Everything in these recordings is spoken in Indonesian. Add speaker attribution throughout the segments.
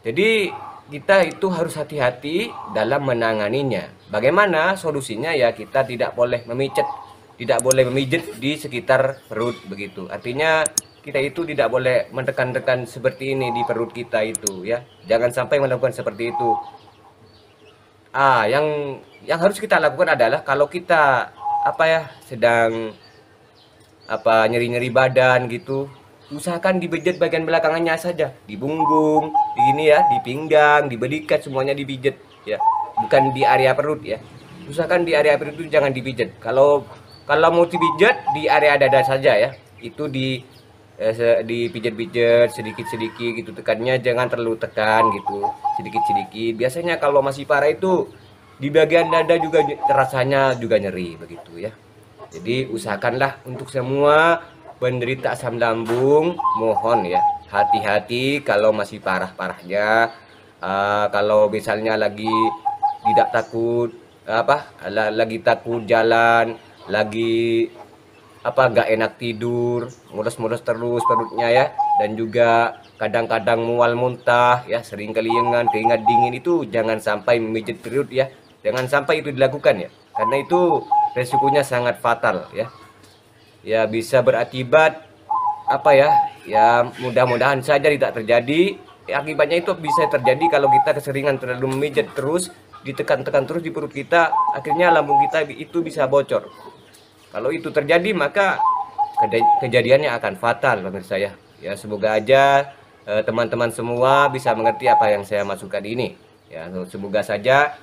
Speaker 1: Jadi kita itu harus hati-hati dalam menanganinya. Bagaimana solusinya? Ya kita tidak boleh memijit di sekitar perut begitu. Artinya kita itu tidak boleh mendekan-dekan seperti ini di perut kita itu ya. Jangan sampai melakukan seperti itu. Yang harus kita lakukan adalah kalau kita sedang nyeri-nyeri badan gitu, usahakan dipijat bagian belakangnya saja, di punggung, di ini ya, di pinggang, di belikat, semuanya dipijat ya, bukan di area perut ya. Usahakan di area perut itu jangan dipijat. Kalau mau dipijat di area dada saja ya, itu dipijat-pijat sedikit-sedikit gitu, tekannya jangan terlalu tekan gitu, sedikit-sedikit. Biasanya kalau masih parah itu di bagian dada juga rasanya juga nyeri begitu ya. Jadi usahakanlah untuk semua penderita asam lambung, mohon ya hati-hati kalau masih parah-parahnya. Kalau misalnya lagi tidak takut lagi takut jalan, lagi nggak enak tidur, mules-mules terus perutnya ya, dan juga kadang-kadang mual muntah ya, sering keringat dingin, itu jangan sampai memijit perut ya, jangan sampai itu dilakukan ya, karena itu resikonya sangat fatal ya. Ya bisa berakibat mudah-mudahan saja tidak terjadi. Akibatnya itu bisa terjadi kalau kita keseringan terlalu memijat terus, ditekan-tekan terus di perut kita, akhirnya lambung kita itu bisa bocor. Kalau itu terjadi maka kejadiannya akan fatal pemirsa ya. Ya semoga aja teman-teman semua bisa mengerti apa yang saya masukkan ini. Ya semoga saja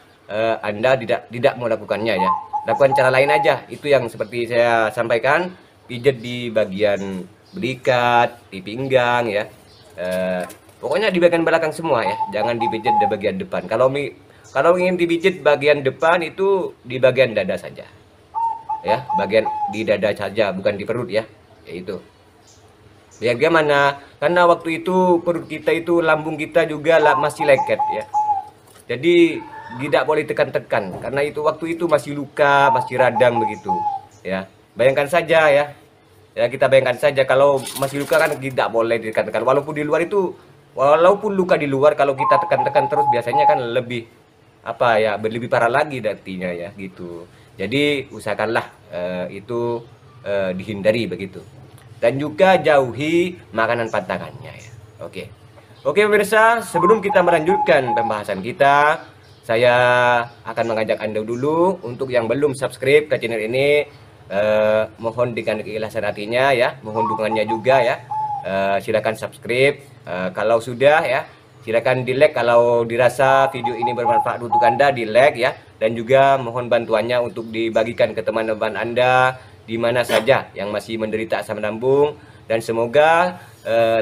Speaker 1: Anda tidak melakukannya ya. Lakukan cara lain aja. Itu yang seperti saya sampaikan, pijat di bagian belikat, di pinggang ya. Pokoknya di bagian belakang semua ya. Jangan dipijat di bagian depan. Kalau ingin dipijat bagian depan itu di bagian dada saja. Ya, bagian di dada saja, bukan di perut ya. Yaitu. Bagaimana? Karena waktu itu perut kita itu, lambung kita juga masih leket ya. Jadi tidak boleh tekan-tekan karena itu waktu itu masih luka, masih radang begitu ya. Bayangkan saja ya. Ya kita bayangkan saja kalau masih luka kan tidak boleh ditekan-tekan. Walaupun luka di luar, kalau kita tekan-tekan terus biasanya kan lebih lebih parah lagi artinya ya gitu. Jadi usahakanlah itu dihindari begitu. Dan juga jauhi makanan pantangannya ya. Oke pemirsa, sebelum kita melanjutkan pembahasan kita, saya akan mengajak Anda dulu untuk yang belum subscribe ke channel ini, mohon dengan keikhlasan hatinya ya, mohon dukungannya juga ya. Silakan subscribe. Kalau sudah ya, silakan di like kalau dirasa video ini bermanfaat untuk Anda, di like ya. Dan juga mohon bantuannya untuk dibagikan ke teman-teman Anda di mana saja yang masih menderita asam lambung, dan semoga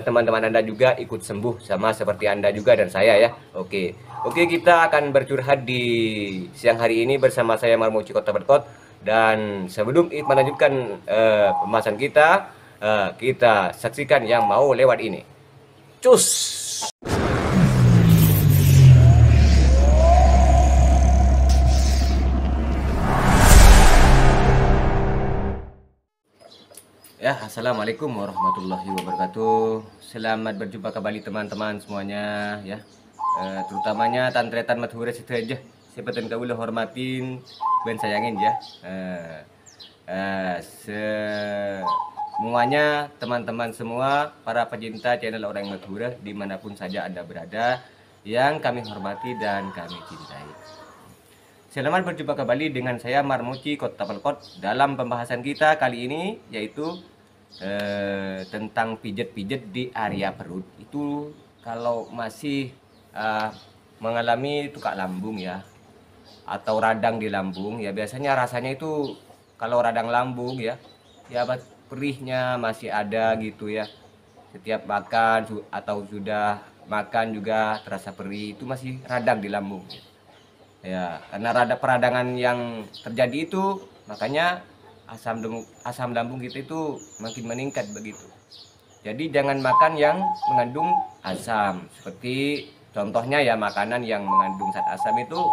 Speaker 1: teman-teman Anda juga ikut sembuh sama seperti Anda juga dan saya ya. Oke, kita akan bercurhat di siang hari ini bersama saya Marmoci Kota Berkot. Dan sebelum melanjutkan pembahasan kita, kita saksikan yang mau lewat ini. Cus! Ya, assalamualaikum warahmatullahi wabarakatuh. Selamat berjumpa kembali teman-teman semuanya ya. Terutamanya tantretan madhure sedaja. Seperti kau hormatin ben sayangin ya. Semuanya teman-teman semua, para pecinta channel Orang Madura dimanapun saja Anda berada, yang kami hormati dan kami cintai. Selamat berjumpa kembali dengan saya Marmoci Kota Pelkot dalam pembahasan kita kali ini, yaitu tentang pijat-pijat di area perut. Itu kalau masih mengalami tukak lambung ya, atau radang di lambung ya, biasanya rasanya itu kalau radang lambung ya perihnya masih ada gitu ya. Setiap makan atau sudah makan juga terasa perih, itu masih radang di lambung ya, karena peradangan yang terjadi itu, makanya asam lambung kita itu makin meningkat begitu. Jadi jangan makan yang mengandung asam, seperti contohnya ya makanan yang mengandung zat asam itu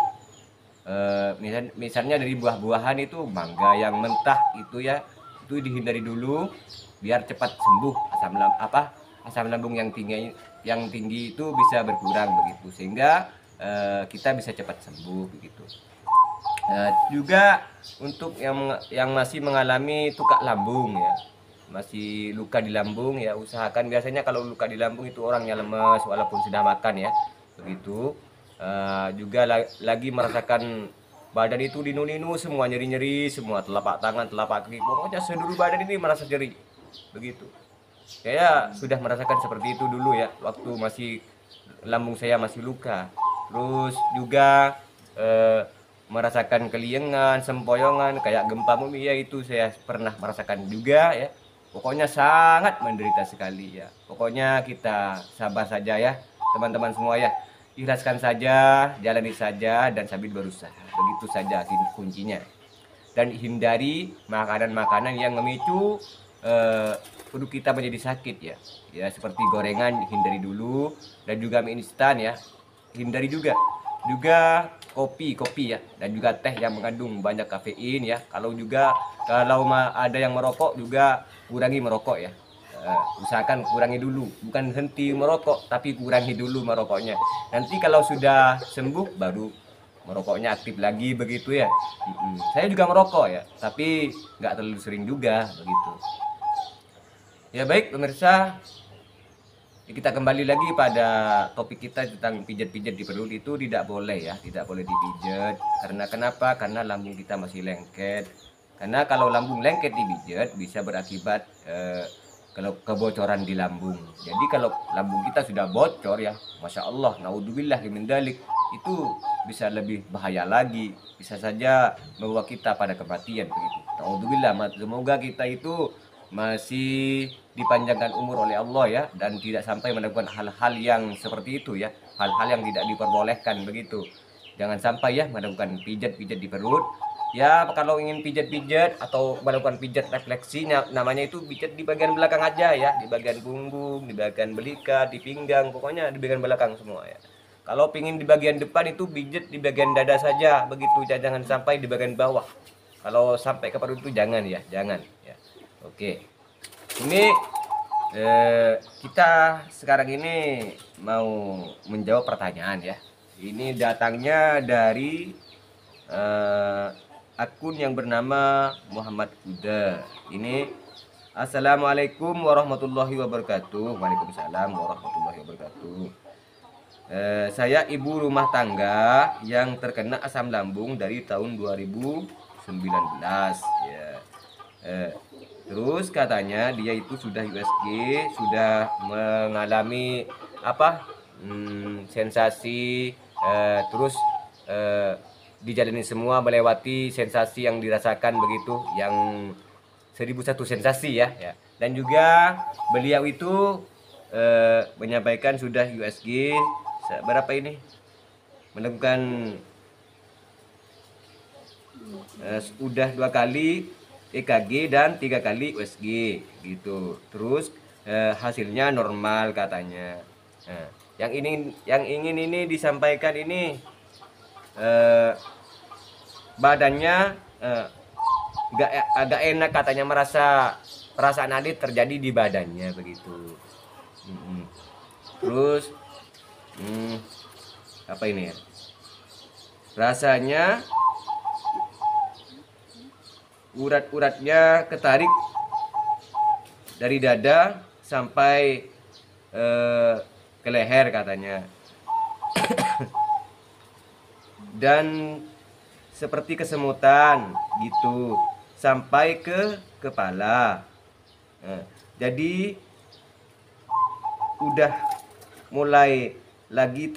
Speaker 1: misalnya dari buah-buahan itu, mangga yang mentah itu ya, itu dihindari dulu biar cepat sembuh asam lambung yang yang tinggi itu bisa berkurang begitu, sehingga kita bisa cepat sembuh begitu. Juga untuk yang masih mengalami tukak lambung ya, masih luka di lambung ya, usahakan, biasanya kalau luka di lambung itu orangnya lemes walaupun sudah makan ya begitu. Juga lagi merasakan badan itu ninu-ninu semua, nyeri-nyeri semua, telapak tangan, telapak kaki, pokoknya seluruh badan ini merasa nyeri begitu. Saya sudah merasakan seperti itu dulu ya, waktu masih lambung saya masih luka. Terus juga merasakan keliengan, sempoyongan, kayak gempa bumi ya, itu saya pernah merasakan juga ya. Pokoknya sangat menderita sekali ya. Pokoknya kita sabar saja ya teman-teman semua ya. Ikhlaskan saja, jalani saja, dan sambil berusaha. Begitu saja kuncinya. Dan hindari makanan-makanan yang memicu perut kita menjadi sakit ya. Ya, seperti gorengan hindari dulu, dan juga mie instan ya. Hindari juga. Juga kopi ya, dan juga teh yang mengandung banyak kafein ya. Kalau ada yang merokok juga kurangi merokok ya. Usahakan kurangi dulu, bukan henti merokok tapi kurangi dulu merokoknya. Nanti kalau sudah sembuh baru merokoknya aktif lagi begitu ya. Saya juga merokok ya, tapi nggak terlalu sering juga begitu. Ya baik pemirsa, kita kembali lagi pada topik kita tentang pijat-pijat di perut. Itu tidak boleh ya, tidak boleh dipijat. Karena kenapa? Karena lambung kita masih lengket. Karena kalau lambung lengket dipijat bisa berakibat kalau kebocoran di lambung. Jadi kalau lambung kita sudah bocor ya, masya Allah, naudzubillah min dzalik, itu bisa lebih bahaya lagi, bisa saja membawa kita pada kematian begitu. Naudzubillah, semoga kita itu masih dipanjangkan umur oleh Allah ya, dan tidak sampai melakukan hal-hal yang seperti itu ya, hal-hal yang tidak diperbolehkan begitu. Jangan sampai ya melakukan pijat-pijat di perut. Ya kalau ingin pijat-pijat atau melakukan pijat refleksi, namanya itu pijat di bagian belakang aja ya, di bagian punggung, di bagian belikat, di pinggang, pokoknya di bagian belakang semua ya. Kalau pingin di bagian depan itu pijat di bagian dada saja begitu, jangan sampai di bagian bawah. Kalau sampai ke perut itu jangan ya, jangan ya. Oke, ini kita sekarang ini mau menjawab pertanyaan ya. Ini datangnya dari akun yang bernama Muhammad Kuda. Ini, Assalamualaikum warahmatullahi wabarakatuh. Waalaikumsalam warahmatullahi wabarakatuh. Saya ibu rumah tangga yang terkena asam lambung dari tahun 2019 ya. Terus katanya dia itu sudah USG, sudah mengalami sensasi, terus dijalani semua, melewati sensasi yang dirasakan begitu, yang 1001 sensasi ya. Dan juga beliau itu menyampaikan sudah USG berapa ini, melakukan sudah 2 kali EKG dan 3 kali USG gitu. Terus hasilnya normal katanya. Yang ingin ini disampaikan ini, badannya agak enak katanya, perasaan adit terjadi di badannya begitu. Terus apa ini ya, rasanya urat-uratnya ketarik dari dada sampai ke leher katanya. Dan seperti kesemutan gitu sampai ke kepala. Jadi udah mulai lagi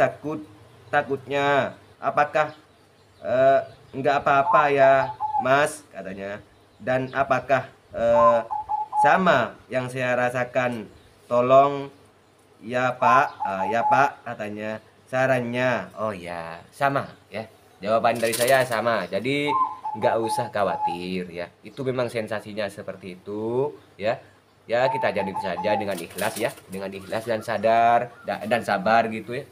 Speaker 1: takutnya, apakah enggak apa-apa ya Mas katanya, dan apakah sama yang saya rasakan, tolong ya Pak katanya sarannya. Oh ya, sama ya, jawaban dari saya sama, jadi nggak usah khawatir ya, itu memang sensasinya seperti itu ya. Ya kita jalani saja dengan ikhlas ya, dengan ikhlas dan sadar dan sabar gitu ya,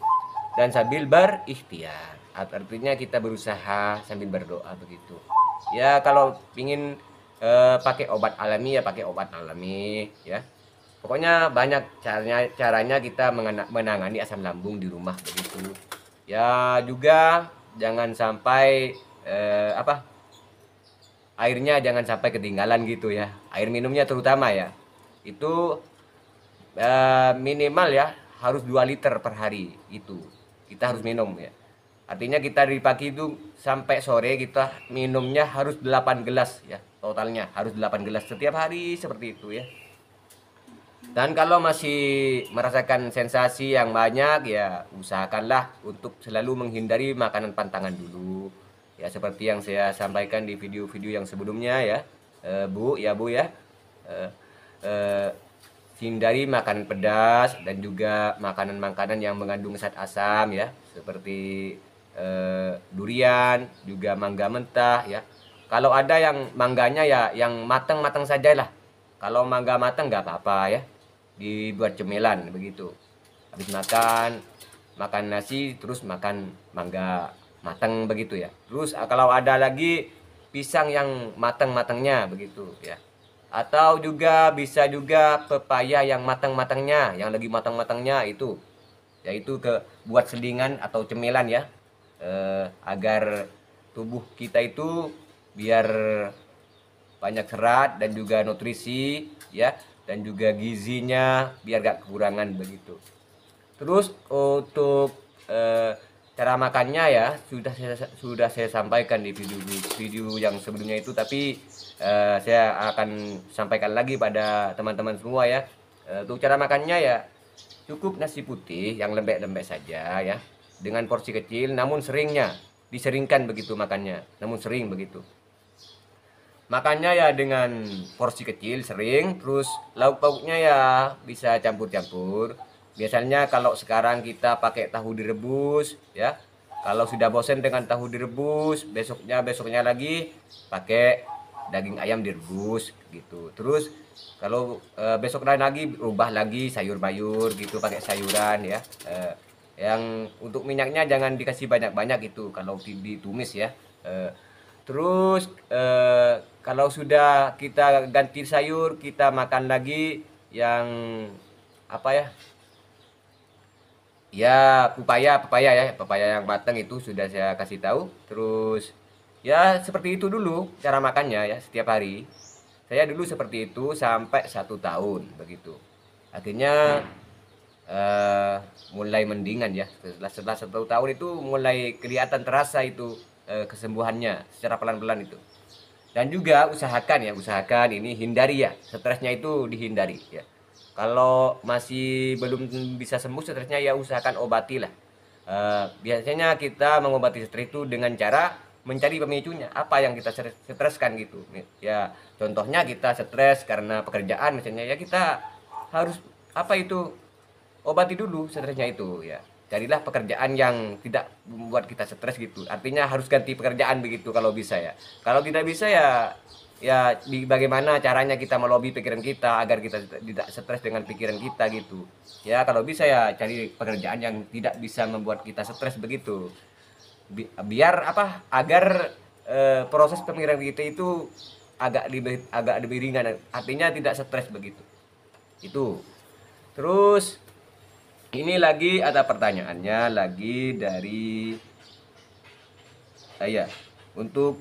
Speaker 1: dan sambil berikhtiar, artinya kita berusaha sambil berdoa begitu ya. Kalau ingin pakai obat alami ya pakai obat alami ya, Pokoknya banyak caranya kita menangani asam lambung di rumah begitu. Ya juga jangan sampai airnya jangan sampai ketinggalan gitu ya. Air minumnya terutama ya. Itu minimal ya harus 2 liter per hari itu. Kita harus minum ya. Artinya kita dari pagi itu sampai sore kita minumnya harus 8 gelas ya. Totalnya harus 8 gelas setiap hari seperti itu ya. Dan kalau masih merasakan sensasi yang banyak ya usahakanlah untuk selalu menghindari makanan pantangan dulu. Ya seperti yang saya sampaikan di video-video yang sebelumnya ya. Bu ya. Eh, eh, Hindari makanan pedas dan juga makanan-makanan yang mengandung zat asam ya, seperti durian, juga mangga mentah ya. Kalau ada yang mangganya ya yang matang-matang saja lah. Kalau mangga matang nggak apa-apa ya, dibuat cemilan begitu. Habis makan nasi terus makan mangga matang begitu ya. Terus kalau ada lagi pisang yang matang-matangnya begitu ya. Atau juga bisa juga pepaya yang matang-matangnya, yang lagi matang-matangnya itu, yaitu buat selingan atau cemilan ya, agar tubuh kita itu biar banyak serat dan juga nutrisi ya, dan juga gizinya biar gak kekurangan begitu. Terus untuk cara makannya ya sudah saya sampaikan di video yang sebelumnya itu, tapi saya akan sampaikan lagi pada teman-teman semua ya. Untuk cara makannya ya cukup nasi putih yang lembek-lembek saja ya, dengan porsi kecil namun diseringkan begitu makannya, namun sering begitu. Makannya ya dengan porsi kecil sering, terus lauk pauknya ya bisa campur-campur. Biasanya kalau sekarang kita pakai tahu direbus ya. Kalau sudah bosan dengan tahu direbus, besoknya lagi pakai daging ayam direbus gitu. Terus kalau besok lagi ubah lagi sayur-mayur gitu, pakai sayuran ya. Yang untuk minyaknya jangan dikasih banyak-banyak itu kalau ditumis ya. Terus kalau sudah kita ganti sayur, kita makan lagi yang apa ya? Ya pepaya yang matang itu sudah saya kasih tahu. Terus ya seperti itu dulu cara makannya ya setiap hari. Saya dulu seperti itu sampai 1 tahun begitu. Akhirnya mulai mendingan ya. Setelah 1 tahun itu mulai kelihatan terasa itu kesembuhannya secara pelan-pelan itu. Dan juga usahakan ini hindari ya, stresnya itu dihindari ya. Kalau masih belum bisa sembuh stresnya ya usahakan obatilah. Biasanya kita mengobati stres itu dengan cara mencari pemicunya, apa yang kita streskan gitu. Ya contohnya kita stres karena pekerjaan misalnya, ya kita harus obati dulu stresnya itu ya. Carilah pekerjaan yang tidak membuat kita stres gitu. Artinya harus ganti pekerjaan begitu kalau bisa ya. Kalau tidak bisa ya bagaimana caranya kita melobi pikiran kita agar kita tidak stres dengan pikiran kita gitu ya. Kalau bisa ya cari pekerjaan yang tidak bisa membuat kita stres begitu, biar agar proses pemikiran kita itu agak lebih ringan, artinya tidak stres begitu itu. Terus ini lagi ada pertanyaannya lagi dari saya untuk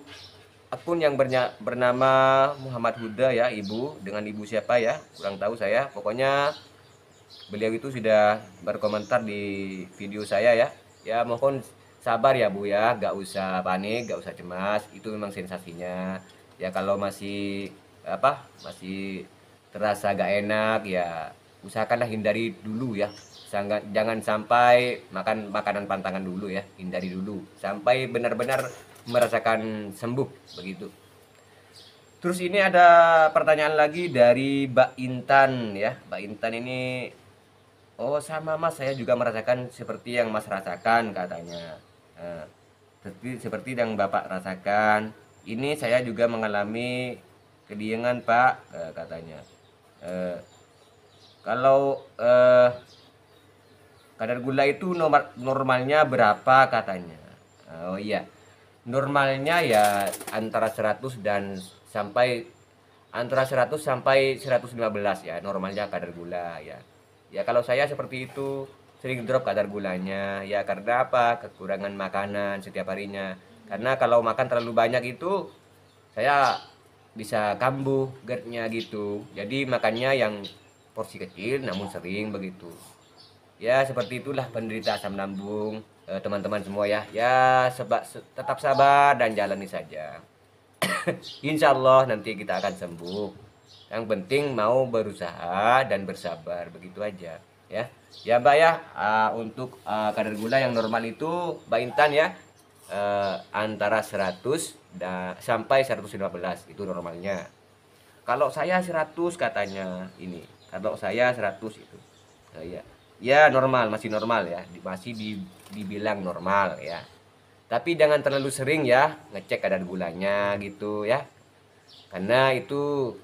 Speaker 1: akun yang bernama Muhammad Huda ya, ibu, dengan ibu siapa ya kurang tahu saya. Pokoknya beliau itu sudah berkomentar di video saya ya mohon sabar ya Bu ya, gak usah panik, gak usah cemas, itu memang sensasinya ya. Kalau masih masih terasa gak enak ya usahakanlah hindari dulu ya. Jangan sampai makan makanan pantangan dulu ya, hindari dulu sampai benar-benar merasakan sembuh begitu. Terus ini ada pertanyaan lagi dari Mbak Intan ya. Mbak Intan ini, oh sama Mas, saya juga merasakan seperti yang Mas rasakan katanya. Seperti yang Bapak rasakan. Ini saya juga mengalami kediengan Pak, katanya. Kalau kadar gula itu normalnya berapa katanya. Oh iya, normalnya ya antara 100 dan sampai antara 100 sampai 115 ya normalnya kadar gula ya. Ya kalau saya seperti itu, sering drop kadar gulanya ya karena apa? Kekurangan makanan setiap harinya. Karena kalau makan terlalu banyak itu saya bisa kambuh GERD-nya gitu. Jadi makannya yang porsi kecil namun sering begitu. Ya seperti itulah penderita asam lambung teman-teman semua ya. Ya tetap sabar dan jalani saja. Insya Allah nanti kita akan sembuh. Yang penting mau berusaha dan bersabar, begitu aja ya. Ya Mbak ya, untuk kadar gula yang normal itu Mbak Intan ya, antara 100 sampai 115 itu normalnya. Kalau saya 100 katanya ini. Kalau saya 100 itu. Ya. Ya normal, masih normal ya. Masih dibilang normal ya. Tapi jangan terlalu sering ya ngecek kadar gulanya gitu ya. Karena itu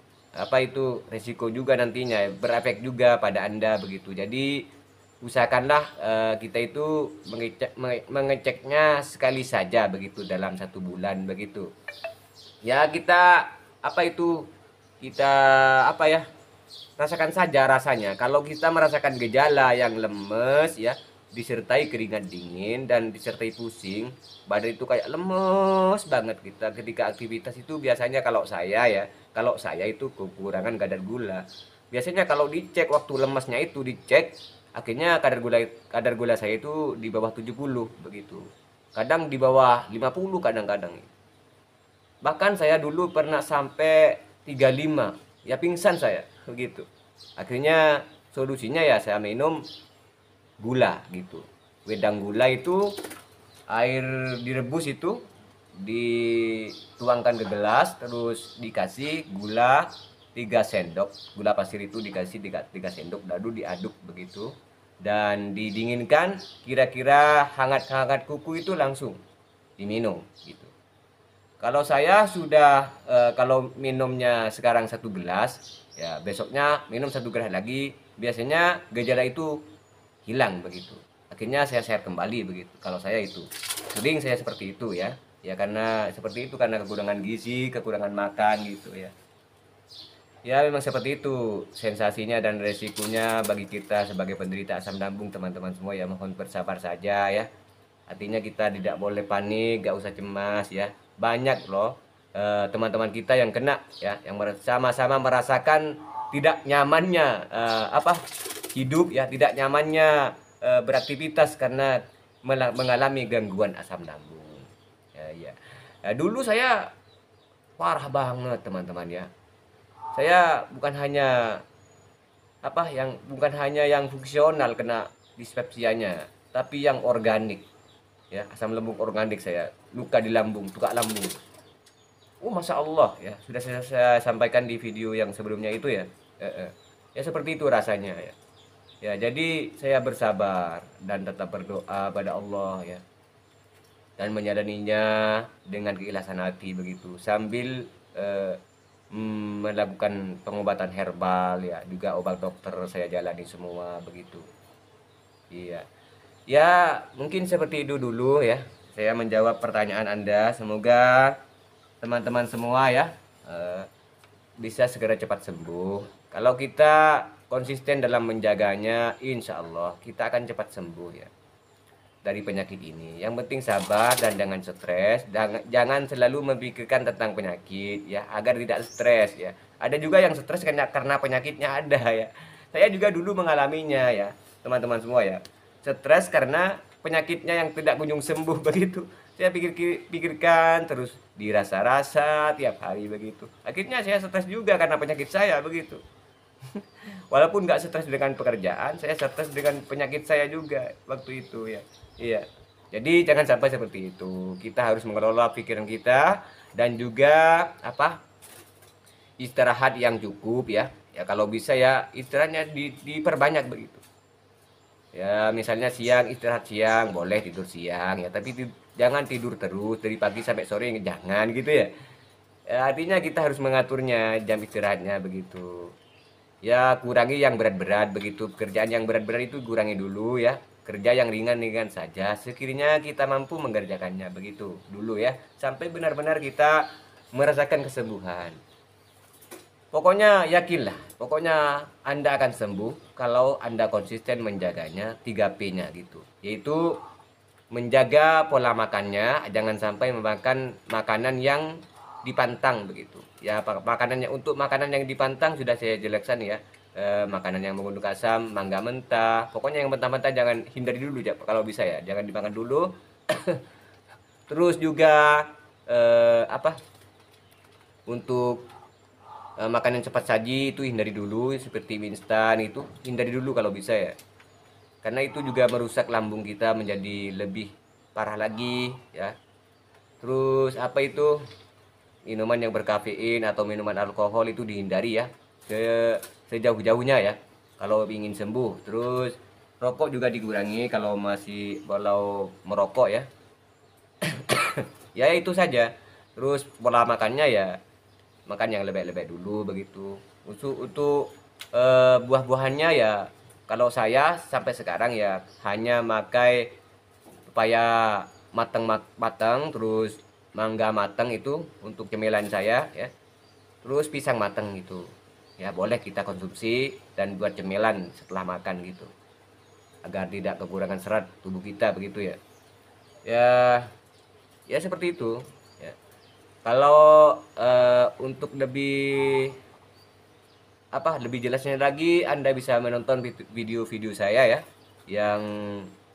Speaker 1: resiko juga nantinya berefek juga pada Anda begitu. Jadi usahakanlah kita itu mengeceknya sekali saja begitu dalam 1 bulan begitu. Ya kita kita rasakan saja rasanya. Kalau kita merasakan gejala yang lemes ya, disertai keringat dingin dan disertai pusing, badan itu kayak lemes banget kita ketika aktivitas itu biasanya kalau saya itu kekurangan kadar gula. Biasanya kalau dicek waktu lemesnya itu dicek, akhirnya kadar gula saya itu di bawah 70 begitu. Kadang di bawah 50 kadang-kadang. Bahkan saya dulu pernah sampai 35, ya pingsan saya begitu. Akhirnya solusinya ya saya minum gula gitu. Wedang gula itu air direbus itu dituangkan ke gelas, terus dikasih gula 3 sendok, gula pasir itu dikasih 3 sendok, lalu diaduk begitu dan didinginkan, kira-kira hangat-hangat kuku itu langsung diminum gitu. Kalau saya sudah kalau minumnya sekarang 1 gelas, ya besoknya minum 1 gelas lagi, biasanya gejala itu hilang begitu. Akhirnya saya sehat kembali begitu. Kalau saya itu sering saya seperti itu ya. Ya karena seperti itu karena kekurangan gizi, kekurangan makan gitu ya. Ya memang seperti itu sensasinya dan resikonya bagi kita sebagai penderita asam lambung teman-teman semua ya, mohon bersabar saja ya. Artinya kita tidak boleh panik, gak usah cemas ya. Banyak loh teman-teman kita yang kena ya, yang sama-sama merasakan tidak nyamannya hidup ya, tidak nyamannya beraktivitas karena mengalami gangguan asam lambung. Ya. Dulu saya parah banget teman-teman ya. Saya bukan hanya yang fungsional kena dispepsianya, tapi yang organik. Ya, asam lambung organik saya, luka di lambung, tukak lambung. Masya Allah ya, sudah saya sampaikan di video yang sebelumnya itu ya. Ya seperti itu rasanya ya. Ya, jadi saya bersabar dan tetap berdoa pada Allah ya. Dan menjalaninya dengan keikhlasan hati begitu, sambil melakukan pengobatan herbal ya, juga obat dokter saya jalani semua begitu. Iya. Ya, mungkin seperti itu dulu ya. Saya menjawab pertanyaan Anda. Semoga teman-teman semua ya bisa segera cepat sembuh. Kalau kita konsisten dalam menjaganya, insya Allah kita akan cepat sembuh ya dari penyakit ini. Yang penting sabar dan jangan stres. Jangan selalu memikirkan tentang penyakit ya, agar tidak stres ya. Ada juga yang stres karena penyakitnya ada ya. Saya juga dulu mengalaminya ya, teman-teman semua ya. Stres karena penyakitnya yang tidak kunjung sembuh begitu. Saya pikirkan terus, dirasa-rasa tiap hari begitu. Akhirnya saya stres juga karena penyakit saya begitu. Walaupun nggak stres dengan pekerjaan, saya stres dengan penyakit saya juga waktu itu ya. Iya. Jadi jangan sampai seperti itu. Kita harus mengelola pikiran kita dan juga istirahat yang cukup ya. Ya kalau bisa ya istirahatnya diperbanyak begitu. Ya misalnya siang istirahat siang, boleh tidur siang ya, tapi jangan tidur terus dari pagi sampai sore, jangan gitu ya. Artinya kita harus mengaturnya jam istirahatnya begitu. Ya kurangi yang berat-berat begitu, pekerjaan yang berat-berat itu kurangi dulu ya. Kerja yang ringan-ringan saja sekiranya kita mampu mengerjakannya begitu dulu ya, sampai benar-benar kita merasakan kesembuhan. Pokoknya yakinlah, pokoknya Anda akan sembuh kalau Anda konsisten menjaganya 3P-nya gitu. Yaitu menjaga pola makannya, jangan sampai memakan makanan yang dipantang begitu. Ya, makanannya untuk makanan yang dipantang sudah saya jelaskan ya. Makanan yang mengandung asam, mangga mentah, pokoknya yang mentah-mentah jangan hindari dulu ya kalau bisa ya, jangan dimakan dulu. Terus juga apa? Untuk makanan cepat saji itu hindari dulu, seperti mie instan itu hindari dulu kalau bisa ya, karena itu juga merusak lambung kita menjadi lebih parah lagi ya. Terus apa itu, minuman yang berkafein atau minuman alkohol itu dihindari ya, sejauh-jauhnya ya kalau ingin sembuh. Terus rokok juga dikurangi kalau merokok ya. Ya itu saja. Terus pola makannya ya makan yang lembek-lembek dulu begitu. Untuk buah-buahannya ya, kalau saya sampai sekarang ya hanya makai pepaya matang, terus mangga matang itu untuk cemilan saya ya. Terus pisang matang gitu. Ya boleh kita konsumsi dan buat cemilan setelah makan gitu. Agar tidak kekurangan serat tubuh kita begitu ya. Ya, ya seperti itu ya. Kalau untuk lebih jelasnya lagi, Anda bisa menonton video-video saya ya yang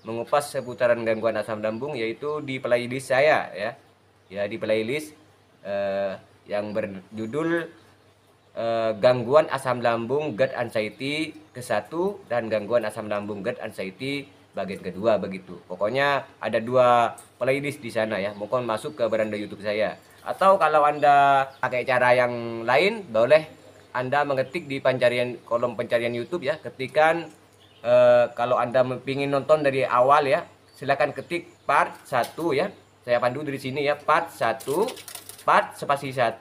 Speaker 1: mengupas seputaran gangguan asam lambung, yaitu di playlist saya ya. Ya di playlist yang berjudul gangguan asam lambung GERD anxiety ke-1 dan gangguan asam lambung GERD anxiety bagian kedua begitu. Pokoknya ada 2 playlist di sana ya. Mohon masuk ke beranda YouTube saya. Atau kalau Anda pakai cara yang lain, boleh Anda mengetik di kolom pencarian YouTube ya. Ketikan kalau Anda ingin nonton dari awal ya, silakan ketik part 1 ya. Saya pandu dari sini ya, part 1, part spasi 1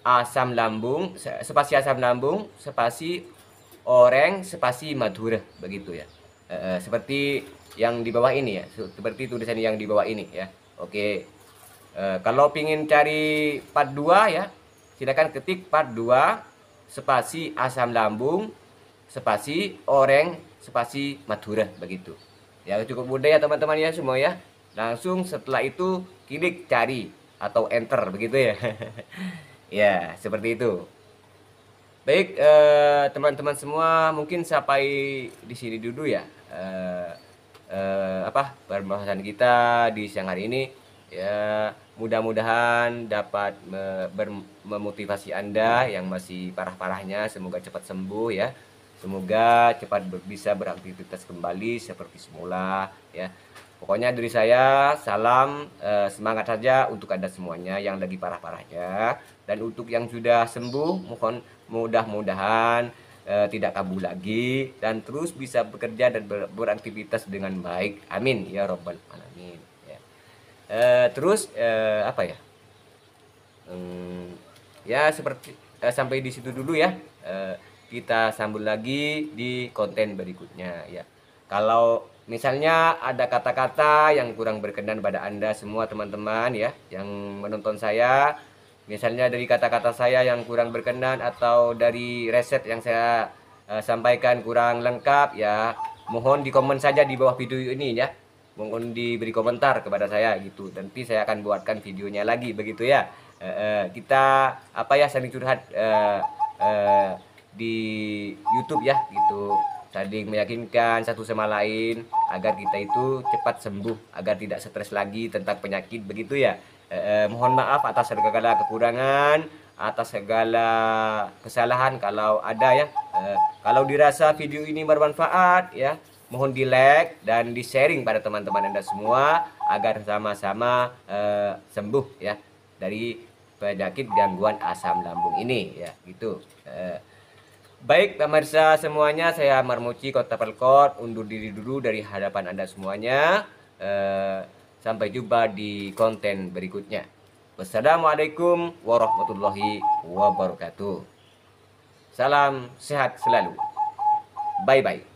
Speaker 1: asam lambung, spasi oreng, spasi madura begitu ya. Seperti yang di bawah ini ya, seperti tulisan yang di bawah ini ya. Oke. Kalau ingin cari part 2 ya, silakan ketik part 2 spasi asam lambung, spasi oreng, spasi madura begitu. Ya cukup mudah ya teman-teman ya semua ya. Langsung setelah itu klik cari atau enter begitu ya. Ya, seperti itu. Baik, teman-teman semua, mungkin sampai di sini dulu ya. Pembahasan kita di siang hari ini ya, mudah-mudahan dapat memotivasi Anda yang masih parah-parahnya, semoga cepat sembuh ya. Semoga cepat bisa beraktivitas kembali seperti semula ya. Pokoknya dari saya salam semangat saja untuk Anda semuanya yang lagi parah-parahnya, dan untuk yang sudah sembuh mohon mudah-mudahan tidak kambuh lagi dan terus bisa bekerja dan beraktivitas dengan baik. Amin ya robbal alamin ya. Terus apa ya? Ya seperti sampai di situ dulu ya. Kita sambung lagi di konten berikutnya ya. Kalau misalnya ada kata-kata yang kurang berkenan pada Anda semua teman-teman ya yang menonton saya, misalnya dari kata-kata saya yang kurang berkenan atau dari resep yang saya sampaikan kurang lengkap ya, mohon di komen saja di bawah video ini ya. Mohon diberi komentar kepada saya gitu. Nanti saya akan buatkan videonya lagi begitu ya. Kita saling curhat di YouTube ya gitu, saling meyakinkan satu sama lain agar kita itu cepat sembuh, agar tidak stres lagi tentang penyakit begitu ya. Mohon maaf atas segala kekurangan, atas segala kesalahan kalau ada ya. Kalau dirasa video ini bermanfaat ya, mohon di like dan di sharing pada teman-teman Anda semua agar sama-sama sembuh ya dari penyakit gangguan asam lambung ini ya gitu. Baik pemirsa semuanya, saya Marmuci Kota Pelkot undur diri dulu dari hadapan Anda semuanya. Sampai jumpa di konten berikutnya. Wassalamualaikum warahmatullahi wabarakatuh. Salam sehat selalu. Bye bye.